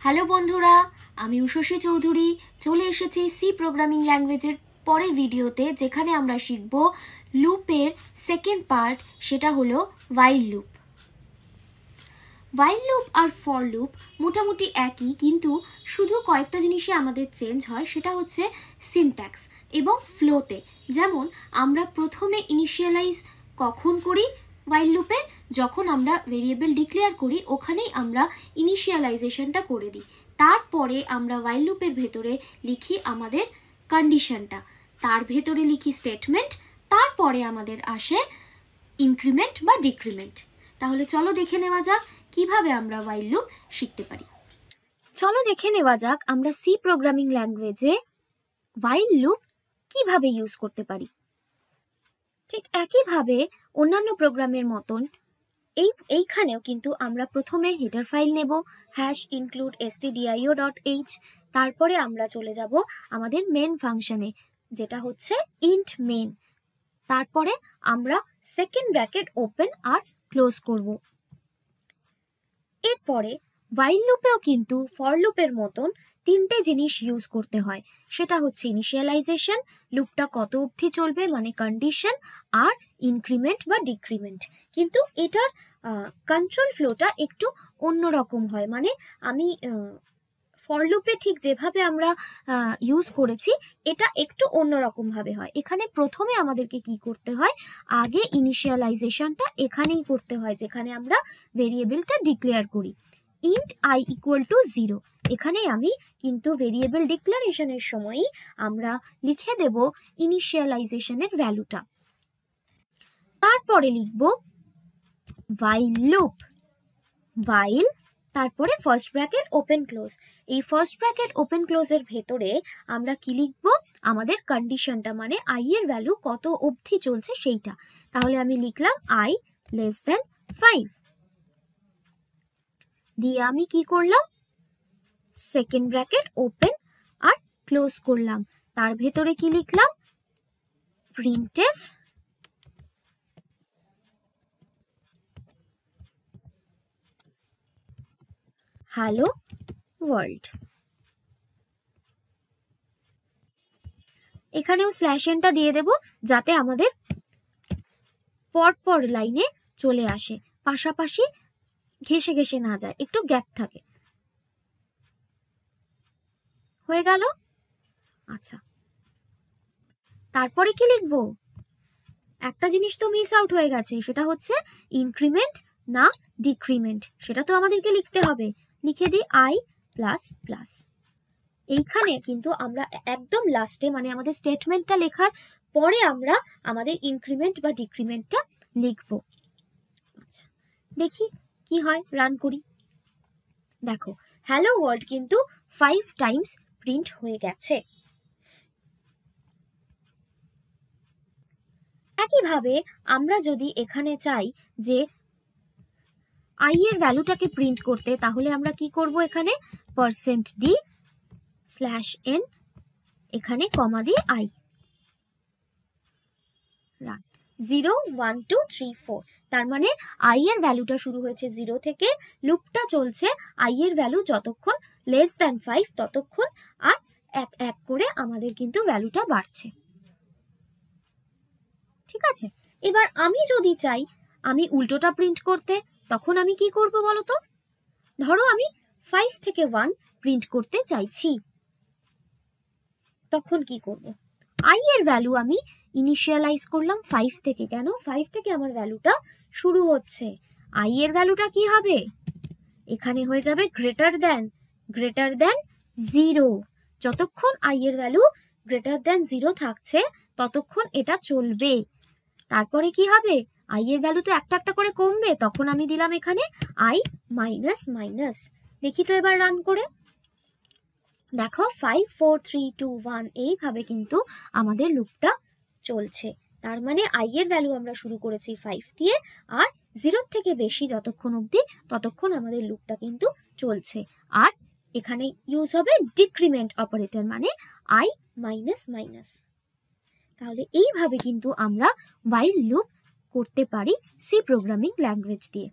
Hello বন্ধুরা, আমি উষসী চৌধুরী চলে এসেছি সি প্রোগ্রামিং ল্যাঙ্গুয়েজের পরের ভিডিওতে, যেখানে আমরা শিখব লুপের সেকেন্ড পার্ট, সেটা হলো while লুপ। while লুপ আর ফর লুপ মোটামুটি একই, কিন্তু শুধু কয়েকটা জিনিসই আমাদের চেঞ্জ হয়, সেটা হচ্ছে সিনট্যাক্স এবং ফ্লোতে। যেমন আমরা প্রথমে ইনিশিয়ালাইজ কখন করি while লুপে, যখন আমরা ভেরিয়েবল ডিক্লেয়ার করি ওখানেই আমরা ইনিশিয়ালাইজেশনটা করে দিই। তারপরে আমরা while লুপের ভেতরে লিখি আমাদের কন্ডিশনটা, তার ভেতরে লিখি স্টেটমেন্ট, তারপরে আমাদের আসে ইনক্রিমেন্ট বা ডিক্রিমেন্ট। তাহলে চলো দেখে নেওয়া যাক কিভাবে আমরা while লুপ শিখতে পারি। চলো দেখে নেওয়া যাক আমরা সি প্রোগ্রামিং ল্যাঙ্গুয়েজে while লুপ কিভাবে ইউজ করতে পারি। ঠিক একইভাবে অন্যান্য প্রোগ্রামের মতন এইখানেও কিন্তু আমরা প্রথমে হেডার ফাইল নেব #include_stdio.h, তারপরে আমরা চলে যাব আমাদের মেন ফাংশনে, যেটা হচ্ছে ইন্ট মেন। তারপরে আমরা সেকেন্ড ব্র্যাকেট ওপেন আর ক্লোজ করব। এরপরে while লুপেও কিন্তু ফর লুপের মতন তিনটে জিনিস ইউজ করতে হয়, সেটা হচ্ছে ইনিশিয়ালাইজেশন, লুপটা কত অবধি চলবে মানে কন্ডিশন, আর ইনক্রিমেন্ট বা ডিক্রিমেন্ট। কিন্তু এটার কন্ট্রোল ফ্লোটা একটু অন্যরকম হয়, মানে আমি ফর লুপে ঠিক যেভাবে আমরা ইউজ করেছি এটা একটু অন্যরকম ভাবে হয়। এখানে প্রথমে আমাদেরকে কি করতে হয়, আগে ইনিশিয়ালাইজেশনটা এখানেই করতে হয়, যেখানে আমরা ভেরিয়েবলটা ডিক্লেয়ার করি int I = 0। এখানে আমি কিন্তু ভেরিয়েবল ডিক্লারেশনের সময়ই আমরা লিখে দেব ইনিশিয়ালাইজেশনের ভ্যালুটা। তারপরে লিখব while লুপ, while তারপরে ফার্স্ট ব্র্যাকেট ওপেন ক্লোজ। এই ফার্স্ট ব্র্যাকেট ওপেন ক্লোজের ভেতরে আমরা কি লিখব, আমাদের কন্ডিশনটা মানে i এর ভ্যালু কত অবধি চলছে সেইটা। তাহলে আমি লিখলাম i <5, দিয়ে আমি কি করলাম, সেকেন্ড ব্র্যাকেট ওপেন আর ক্লোজ করলাম, তার ভেতরে কি লিখলাম, printf হ্যালো ওয়ার্ল্ড। এখানেও /n দিয়ে দেব, যাতে আমাদের পরপর লাইনে চলে আসে, পাশাপাশি ঘেসে ঘেসে না যায়, একটু গ্যাপ থাকে। হয়ে গেল। আচ্ছা, তারপরে কি লিখবো, একটা জিনিস তো মিস আউট হয়ে গেছে, সেটা হচ্ছে ইনক্রিমেন্ট না ডিক্রিমেন্ট, সেটা তো আমাদেরকে লিখতে হবে। লিখে দিই i++। এইখানে কিন্তু আমরা একদম লাস্টে মানে আমাদের স্টেটমেন্টটা লেখার পরে আমরা আমাদের ইনক্রিমেন্ট বা ডিক্রিমেন্টটা লিখব। আচ্ছা, দেখি কি হয়, রান করি। দেখো হ্যালো ওয়ার্ল্ড কিন্তু 5 টাইমস প্রিন্ট হয়ে গেছে। একইভাবে আমরা যদি এখানে চাই যে i এর ভ্যালুটাকে প্রিন্ট করতে, তাহলে আমরা কি করব, এখানে %d/n, এখানে কমা দিয়ে i, রান। 0 1 2 3 4, তার মানে i এর ভ্যালুটা শুরু হয়েছে 0 থেকে, লুপটা চলছে i এর ভ্যালু যতক্ষণ <5 ততক্ষণ, আর এক এক করে আমাদের কিন্তু ভ্যালুটা বাড়ছে। ঠিক আছে, এবার আমি যদি চাই আমি উল্টোটা প্রিন্ট করতে, তখন আমি কি করব বলো তো। ধরো আমি 5 থেকে 1 প্রিন্ট করতে চাইছি, তখন কি করব, i এর ভ্যালু আমি ইনিশিয়ালাইজ করলাম 5 থেকে। কেন, 5 থেকে আমার ভ্যালুটা শুরু হচ্ছে। i এর ভ্যালুটা কি হবে, এখানে হয়ে যাবে গ্রেটার দেন 0। যতক্ষণ i এর ভ্যালু <0 থাকছে ততক্ষণ এটা চলবে। তারপরে কি হবে, i এর ভ্যালু তো একটা একটা করে কমবে, তখন আমি দিলাম এখানে i -। দেখি তো এবার রান করে, দেখো 5 4 3 2 1 এইভাবে কিন্তু আমাদের লুপটা চলছে। তার মানে i এর ভ্যালু আমরা শুরু করেছি 5 দিয়ে, আর 0 থেকে বেশি যতক্ষণ অবধি ততক্ষণ আমাদের লুপটা কিন্তু চলছে। আর এখানে ইউজ হবে ডিক্রিমেন্ট অপারেটর, মানে i -। তাহলে এইভাবে কিন্তু আমরা while লুপ করতে পারি সি প্রোগ্রামিং ল্যাঙ্গুয়েজ দিয়ে।